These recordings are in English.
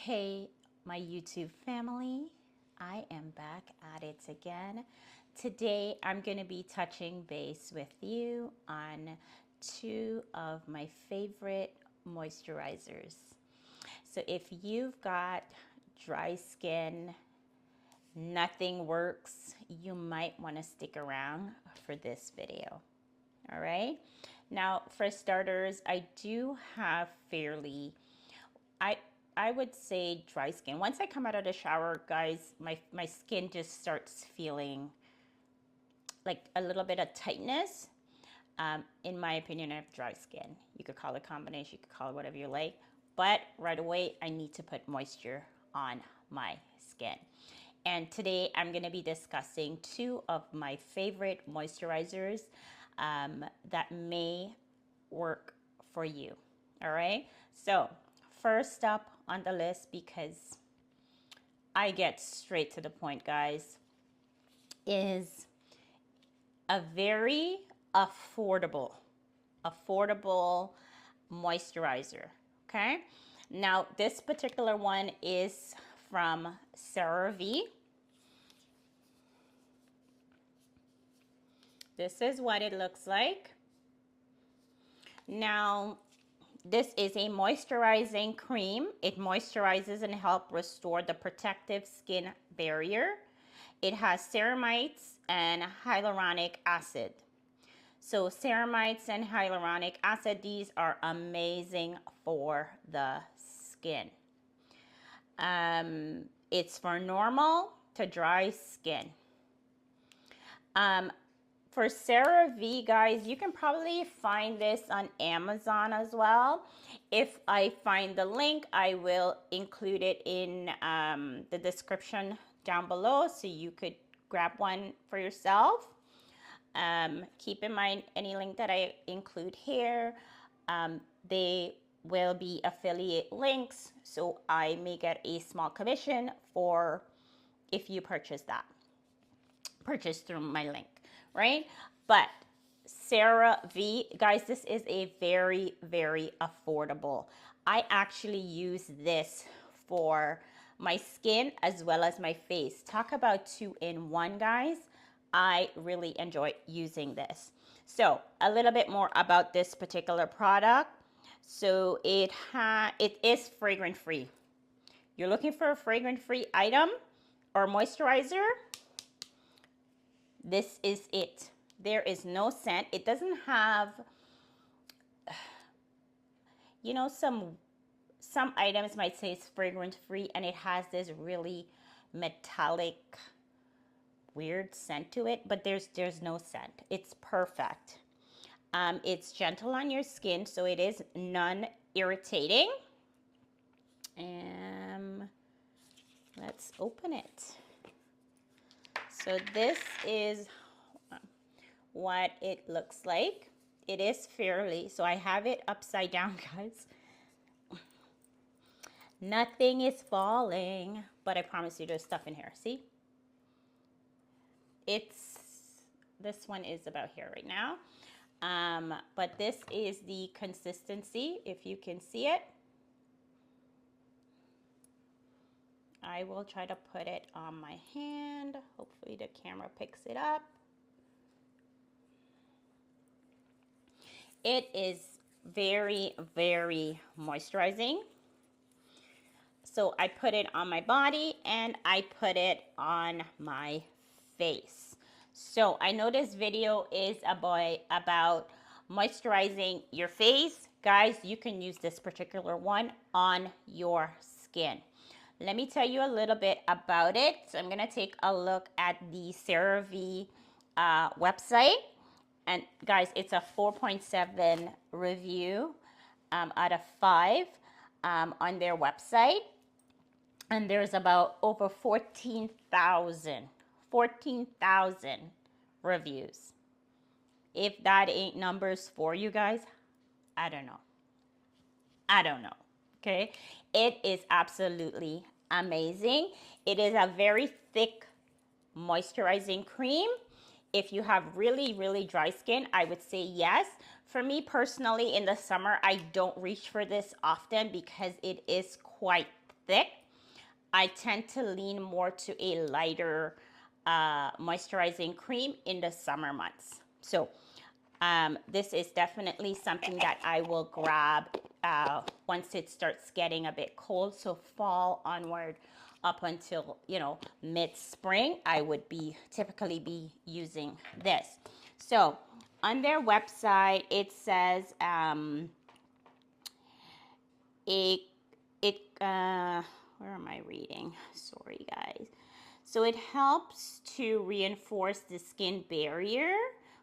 Hey, my YouTube family, I am back at it again. Today, I'm going to be touching base with you on two of my favorite moisturizers. So if you've got dry skin, nothing works, you might want to stick around for this video. All right. Now, for starters, I do have fairly, I I would say dry skin. Once I come out of the shower, guys, my skin just starts feeling like a little bit of tightness. In my opinion, I have dry skin. You could call it a combination, you could call it whatever you like. But right away, I need to put moisture on my skin. And today I'm going to be discussing two of my favorite moisturizers that may work for you. All right. So first up on the list, because I get straight to the point, guys, is a very affordable moisturizer. Okay. Now this particular one is from CeraVe. This is what it looks like. Now, this is a moisturizing cream. It moisturizes and helps restore the protective skin barrier. It has ceramides and hyaluronic acid. So ceramides and hyaluronic acid, these are amazing for the skin. It's for normal to dry skin. For CeraVe, guys, you can probably find this on Amazon as well. If I find the link, I will include it in the description down below so you could grab one for yourself. Keep in mind, any link that I include here, they will be affiliate links, so I may get a small commission for if you purchase through my link, right? But CeraVe, guys, this is a very, very affordable. I actually use this for my skin as well as my face. Talk about 2-in-1, guys. I really enjoy using this. So a little bit more about this particular product. So it is fragrance free. You're looking for a fragrance free item or moisturizer? This is it. There is no scent. It doesn't have, you know, some items might say it's fragrance free and it has this really metallic weird scent to it, but there's no scent. It's perfect. It's gentle on your skin, so it is non-irritating. And let's open it. So this is what it looks like. It is fairly, so I have it upside down, guys. Nothing is falling, but I promise you there's stuff in here. See? This one is about here right now. But this is the consistency, if you can see it. I will try to put it on my hand. Hopefully the camera picks it up. It is very, very moisturizing. So I put it on my body and I put it on my face. So I know this video is about moisturizing your face. Guys, you can use this particular one on your skin. Let me tell you a little bit about it. So I'm going to take a look at the CeraVe website. And guys, it's a 4.7 review out of 5 on their website. And there's about over 14,000 reviews. If that ain't numbers for you guys, I don't know. Okay. It is absolutely amazing. It is a very thick moisturizing cream. If you have really, really dry skin, I would say yes. For me personally, in the summer, I don't reach for this often because it is quite thick, I tend to lean more to a lighter moisturizing cream in the summer months. So this is definitely something that I will grab once it starts getting a bit cold. So fall onward up until, you know, mid-spring, I would typically be using this. So on their website, it says where am I reading? Sorry, guys. So it helps to reinforce the skin barrier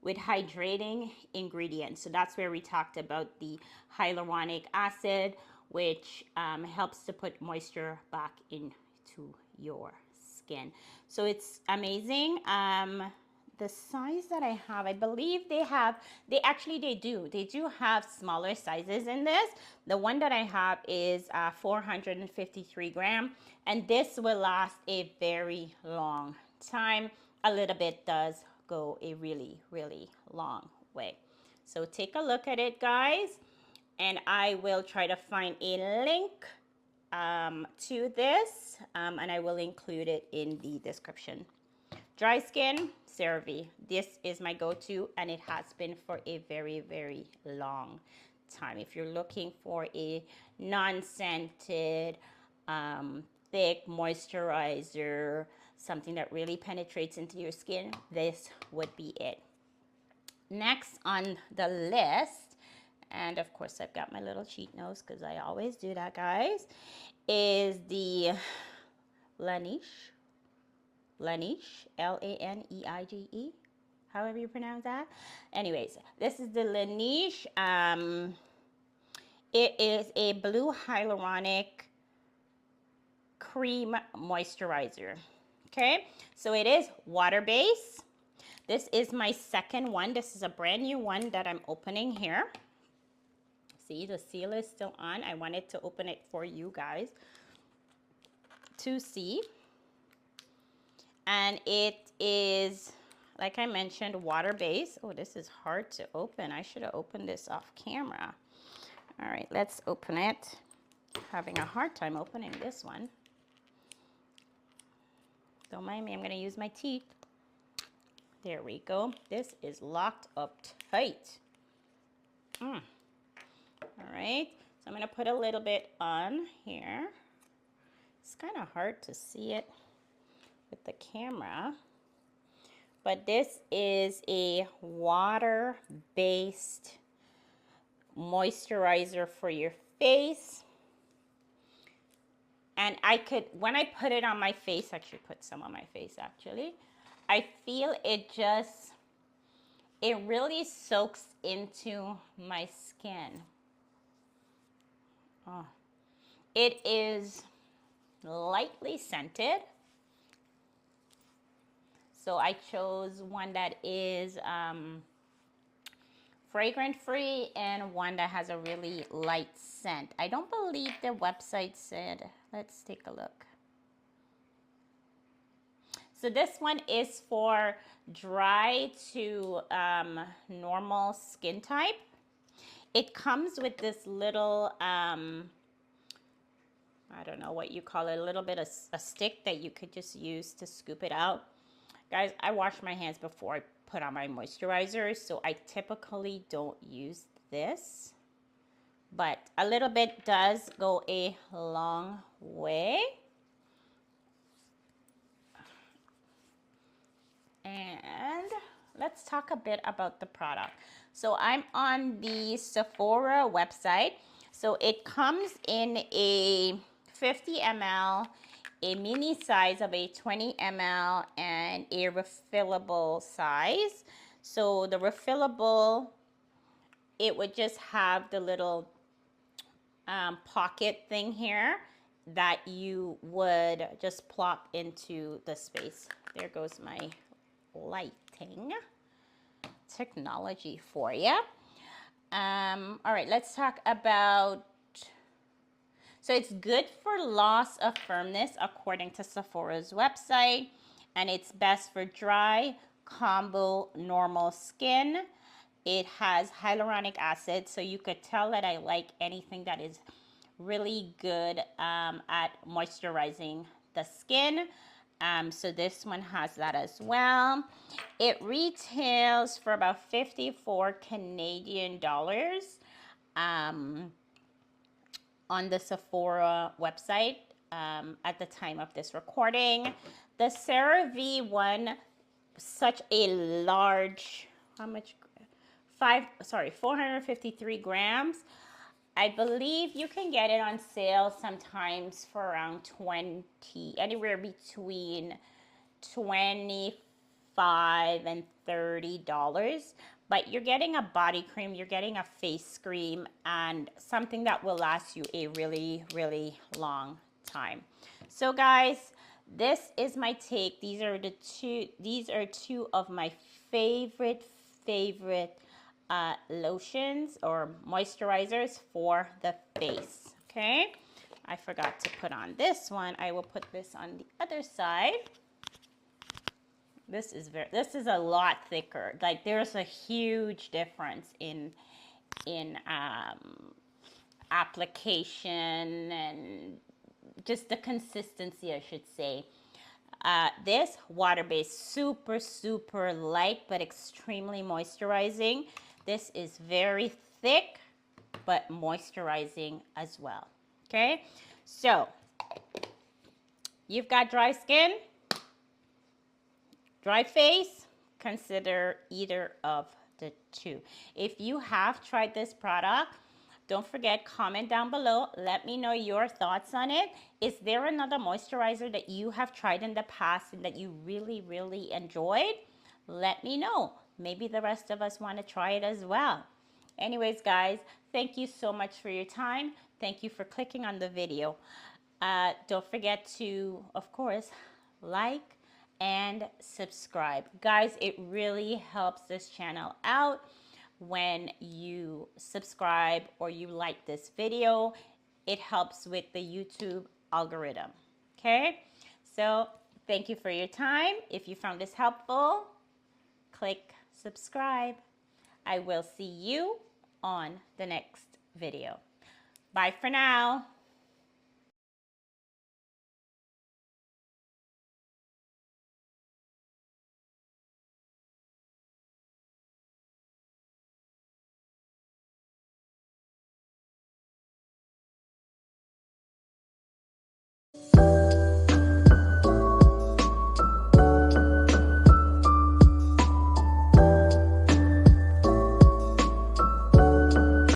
with hydrating ingredients. So that's where we talked about the hyaluronic acid, which helps to put moisture back into your skin. So it's amazing. The size that I have, I believe they do have smaller sizes in this. The one that I have is 453 gram, and this will last a very long time. A little bit does go a really, really long way. So take a look at it, guys, and I will try to find a link to this, and I will include it in the description. Dry skin, CeraVe. This is my go-to, and it has been for a very, very long time. If you're looking for a non-scented, thick moisturizer, something that really penetrates into your skin, this would be it. Next on the list, and of course I've got my little cheat notes because I always do that, guys, is the Laneige, Laneige, however you pronounce that. Anyways, this is the Laneige. It is a blue hyaluronic cream moisturizer. Okay, so it is water-based. This is my second one. This is a brand new one that I'm opening here. See, the seal is still on. I wanted to open it for you guys to see. And it is, like I mentioned, water-based. Oh, this is hard to open. I should have opened this off camera. All right, let's open it. Having a hard time opening this one. Don't mind me, I'm gonna use my teeth. There we go. This is locked up tight. All right, so I'm gonna put a little bit on here. It's kind of hard to see it with the camera, but this is a water-based moisturizer for your face. And when I put it on my face, I should put some on my face actually, I feel it really soaks into my skin. Oh, it is lightly scented. So I chose one that is fragrance-free and one that has a really light scent. I don't believe the website said. Let's take a look. So this one is for dry to normal skin type. It comes with this little, I don't know what you call it, a little bit of a stick that you could just use to scoop it out. Guys, I wash my hands before I put on my moisturizer, so I typically don't use this. But a little bit does go a long way. And let's talk a bit about the product. So I'm on the Sephora website. So it comes in a 50 ml, a mini size of a 20 ml, and a refillable size. So the refillable, it would just have the little pocket thing here that you would just plop into the space. There goes my lighting technology for you. All right, let's talk about, so it's good for loss of firmness according to Sephora's website, and it's best for dry, combo, normal skin. It has hyaluronic acid, so you could tell that I like anything that is really good at moisturizing the skin. So this one has that as well. It retails for about 54 Canadian dollars on the Sephora website at the time of this recording. The CeraVe one, such a large, how much? 453 grams. I believe you can get it on sale sometimes for around 20, anywhere between 25 and $30. But you're getting a body cream, you're getting a face cream, and something that will last you a really, really long time. So guys, this is my take. These are two of my favorite lotions or moisturizers for the face. Okay, I forgot to put on this one. I will put this on the other side. This is a lot thicker. Like, there's a huge difference in application and just the consistency, I should say. This water-based, super light but extremely moisturizing. This is very thick but moisturizing as well. Okay, so you've got dry skin, dry face, consider either of the two. If you have tried this product, don't forget, comment down below. Let me know your thoughts on it. Is there another moisturizer that you have tried in the past and that you really enjoyed? Let me know. Maybe the rest of us want to try it as well. Anyways, guys, thank you so much for your time. Thank you for clicking on the video. Don't forget to, of course, like and subscribe. Guys, it really helps this channel out when you subscribe or you like this video. It helps with the YouTube algorithm. Okay, so thank you for your time. If you found this helpful, click subscribe. I will see you on the next video. Bye for now.